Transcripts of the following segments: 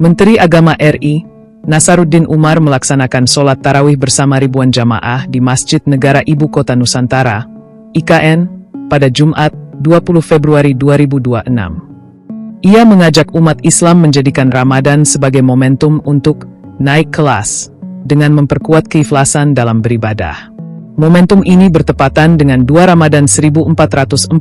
Menteri Agama RI, Nasaruddin Umar melaksanakan sholat tarawih bersama ribuan jamaah di Masjid Negara Ibu Kota Nusantara, IKN, pada Jumat, 20 Februari 2026. Ia mengajak umat Islam menjadikan Ramadan sebagai momentum untuk naik kelas, dengan memperkuat keikhlasan dalam beribadah. Momentum ini bertepatan dengan 2 Ramadan 1447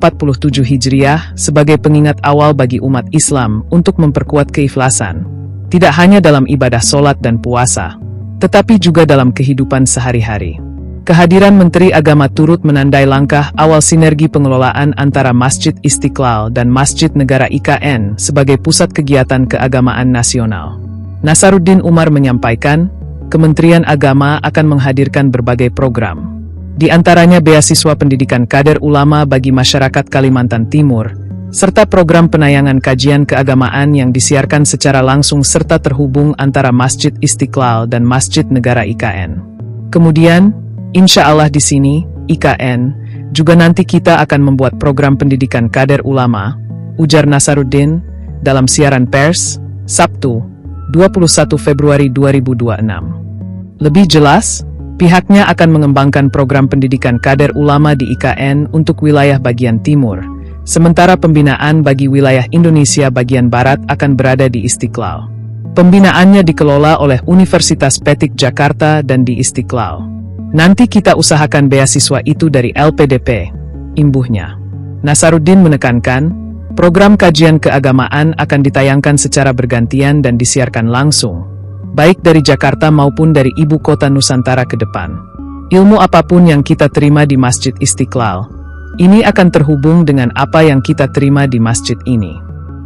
Hijriah sebagai pengingat awal bagi umat Islam untuk memperkuat keikhlasan. Tidak hanya dalam ibadah sholat dan puasa, tetapi juga dalam kehidupan sehari-hari. Kehadiran Menteri Agama turut menandai langkah awal sinergi pengelolaan antara Masjid Istiqlal dan Masjid Negara IKN sebagai pusat kegiatan keagamaan nasional. Nasaruddin Umar menyampaikan, Kementerian Agama akan menghadirkan berbagai program. Di antaranya beasiswa pendidikan kader ulama bagi masyarakat Kalimantan Timur, serta program penayangan kajian keagamaan yang disiarkan secara langsung serta terhubung antara Masjid Istiqlal dan Masjid Negara IKN. Kemudian, insya Allah di sini, IKN, juga nanti kita akan membuat program pendidikan kader ulama, ujar Nasaruddin, dalam siaran pers, Sabtu, 21 Februari 2026. Lebih jelas, pihaknya akan mengembangkan program pendidikan kader ulama di IKN untuk wilayah bagian timur, sementara pembinaan bagi wilayah Indonesia bagian Barat akan berada di Istiqlal. Pembinaannya dikelola oleh Universitas Petik Jakarta dan di Istiqlal. Nanti kita usahakan beasiswa itu dari LPDP, imbuhnya. Nasaruddin menekankan, program kajian keagamaan akan ditayangkan secara bergantian dan disiarkan langsung, baik dari Jakarta maupun dari Ibu Kota Nusantara ke depan. Ilmu apapun yang kita terima di Masjid Istiqlal, ini akan terhubung dengan apa yang kita terima di masjid ini.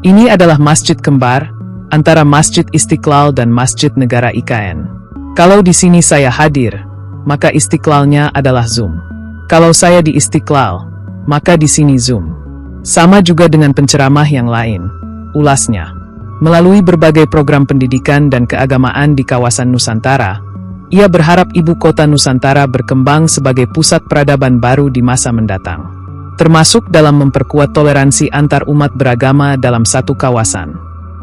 Ini adalah masjid kembar antara Masjid Istiqlal dan Masjid Negara IKN. Kalau di sini saya hadir, maka Istiqlalnya adalah Zoom. Kalau saya di Istiqlal, maka di sini Zoom. Sama juga dengan penceramah yang lain, ulasnya. Melalui berbagai program pendidikan dan keagamaan di kawasan Nusantara, ia berharap Ibu Kota Nusantara berkembang sebagai pusat peradaban baru di masa mendatang, termasuk dalam memperkuat toleransi antar umat beragama dalam satu kawasan.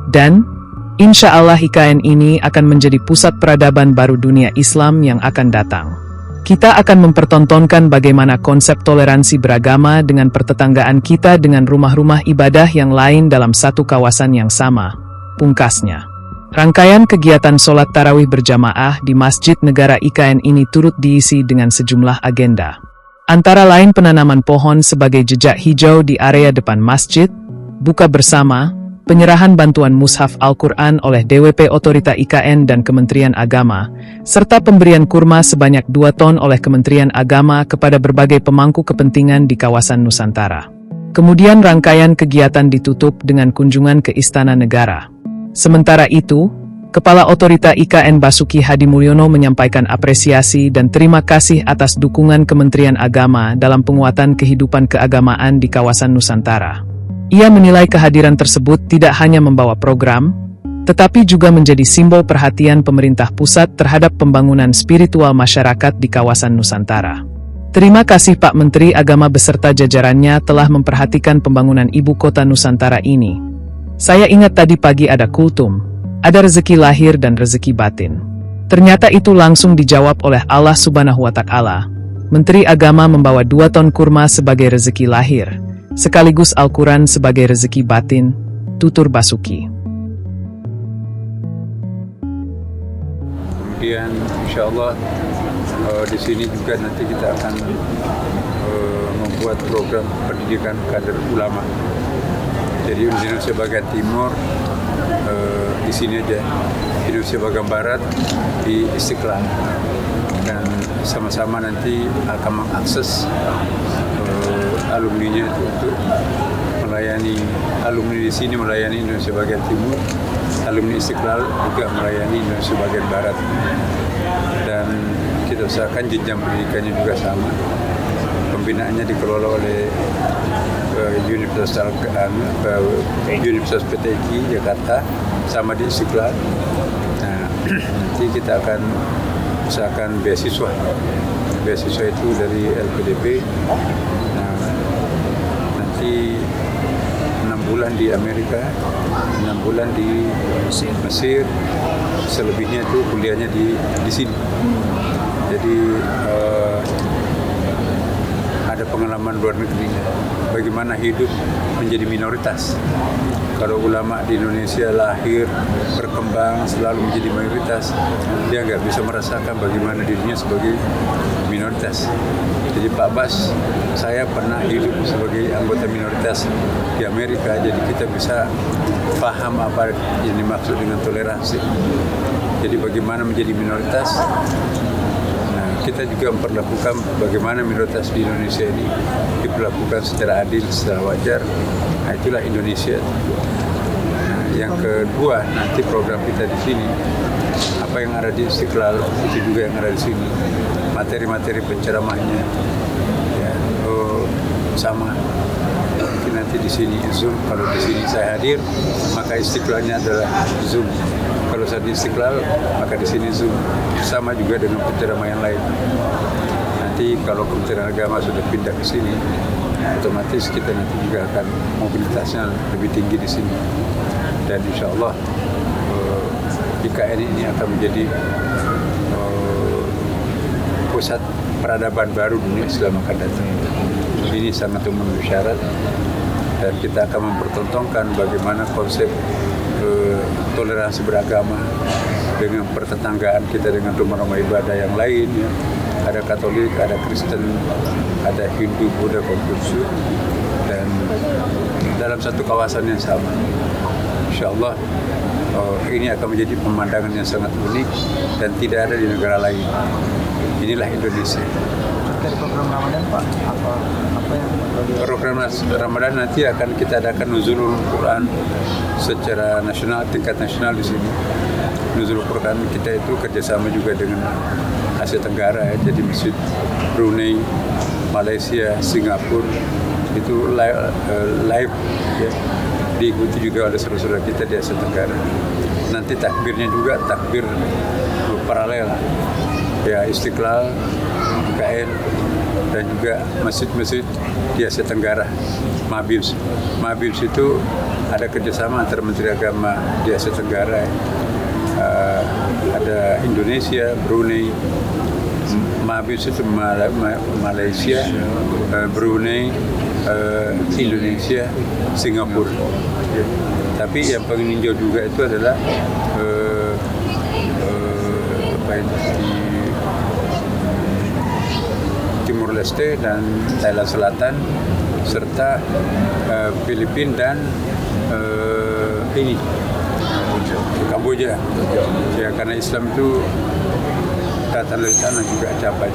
Dan, insya Allah IKN ini akan menjadi pusat peradaban baru dunia Islam yang akan datang. Kita akan mempertontonkan bagaimana konsep toleransi beragama dengan pertetanggaan kita dengan rumah-rumah ibadah yang lain dalam satu kawasan yang sama, pungkasnya. Rangkaian kegiatan sholat tarawih berjamaah di Masjid Negara IKN ini turut diisi dengan sejumlah agenda. Antara lain penanaman pohon sebagai jejak hijau di area depan masjid, buka bersama, penyerahan bantuan mushaf Al-Quran oleh DWP Otorita IKN dan Kementerian Agama, serta pemberian kurma sebanyak 2 ton oleh Kementerian Agama kepada berbagai pemangku kepentingan di kawasan Nusantara. Kemudian rangkaian kegiatan ditutup dengan kunjungan ke Istana Negara. Sementara itu, Kepala Otorita IKN Basuki Hadi Mulyono menyampaikan apresiasi dan terima kasih atas dukungan Kementerian Agama dalam penguatan kehidupan keagamaan di kawasan Nusantara. Ia menilai kehadiran tersebut tidak hanya membawa program, tetapi juga menjadi simbol perhatian pemerintah pusat terhadap pembangunan spiritual masyarakat di kawasan Nusantara. Terima kasih Pak Menteri Agama beserta jajarannya telah memperhatikan pembangunan Ibu Kota Nusantara ini. Saya ingat tadi pagi ada kultum, ada rezeki lahir dan rezeki batin. Ternyata itu langsung dijawab oleh Allah Subhanahu wa Ta'ala. Menteri Agama membawa 2 ton kurma sebagai rezeki lahir, sekaligus Al-Quran sebagai rezeki batin, tutur Basuki. Kemudian insya Allah di sini juga nanti kita akan membuat program pendidikan kader ulama. Jadi Indonesia bagian timur di sini aja, Indonesia bagian barat di Istiqlal, dan sama-sama nanti akan mengakses alumninya untuk melayani alumni di sini, melayani Indonesia bagian timur, alumni Istiqlal juga melayani Indonesia bagian barat, dan kita usahakan jenjang pendidikannya juga sama. Pembinaannya dikelola oleh Universitas PTI Jakarta sama di Istiqlal. Nah, nanti kita akan usahakan beasiswa itu dari LPDP. Nah, nanti 6 bulan bulan di Amerika, 6 bulan di Mesir, selebihnya itu kuliahnya di sini. Jadi ada pengalaman luar negeri, bagaimana hidup menjadi minoritas. Kalau ulama di Indonesia lahir, berkembang, selalu menjadi mayoritas, dia nggak bisa merasakan bagaimana dirinya sebagai minoritas. Jadi Pak Bas, saya pernah hidup sebagai anggota minoritas di Amerika, jadi kita bisa paham apa yang dimaksud dengan toleransi. Jadi bagaimana menjadi minoritas. Kita juga memperlakukan bagaimana minoritas di Indonesia ini diperlakukan secara adil, secara wajar. Nah, itulah Indonesia. Nah, yang kedua, nanti program kita di sini, apa yang ada di Istiqlal itu juga yang ada di sini. Materi-materi penceramahnya ya, sama. Mungkin nanti di sini Zoom. Kalau di sini saya hadir, maka Istiqlalnya adalah Zoom. Kalau saya di Istiqlal, maka di sini Zoom. Sama juga dengan penceramah yang lain. Nanti kalau Kementerian Agama sudah pindah ke sini, otomatis kita nanti juga akan mobilitasnya lebih tinggi di sini. Dan insya Allah IKN ini akan menjadi pusat peradaban baru dunia Islam akan datang. Ini sangat memenuhi syarat dan kita akan mempertontonkan bagaimana konsep toleransi beragama dengan pertetanggaan kita dengan rumah-rumah ibadah yang lain ya. Ada Katolik, ada Kristen, ada Hindu, Buddha, Konfusius, dan dalam satu kawasan yang sama. Insya Allah ini akan menjadi pemandangan yang sangat unik dan tidak ada di negara lain. Inilah Indonesia. Dari program Ramadan Pak, apa yang program Ramadan nanti akan kita adakan nuzulul Quran secara nasional, tingkat nasional di sini. Nuzulul Quran kita itu kerjasama juga dengan Asia Tenggara ya, jadi Masjid Brunei, Malaysia, Singapura itu live ya, diikuti juga oleh saudara-saudara kita di Asia Tenggara. Nanti takbirnya juga takbir paralel ya, Istiqlal, IKN, dan juga masjid-masjid di Asia Tenggara, Mabius. Mabius itu ada kerjasama antara Menteri Agama di Asia Tenggara, ada Indonesia, Brunei, Mabius itu Malaysia, Brunei, Indonesia, Singapura. Tapi yang paling ninjau juga itu adalah Timur Leste dan Thailand Selatan serta Filipina dan Kamboja. Ya, karena Islam itu datang dari sana juga capai.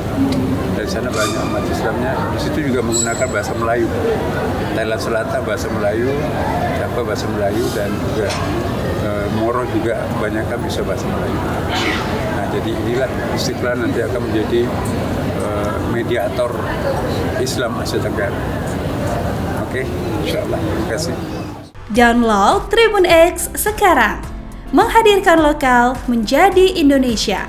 Dari sana banyak umat Islamnya. Di situ juga menggunakan bahasa Melayu. Thailand Selatan bahasa Melayu, Java bahasa Melayu, dan juga Moro juga kebanyakan bisa bahasa Melayu. Nah, jadi inilah Istiqlal nanti akan menjadi mediator Islam Asia Tenggara. Oke, insyaallah. Terima kasih. Download Tribun X sekarang, menghadirkan lokal menjadi Indonesia.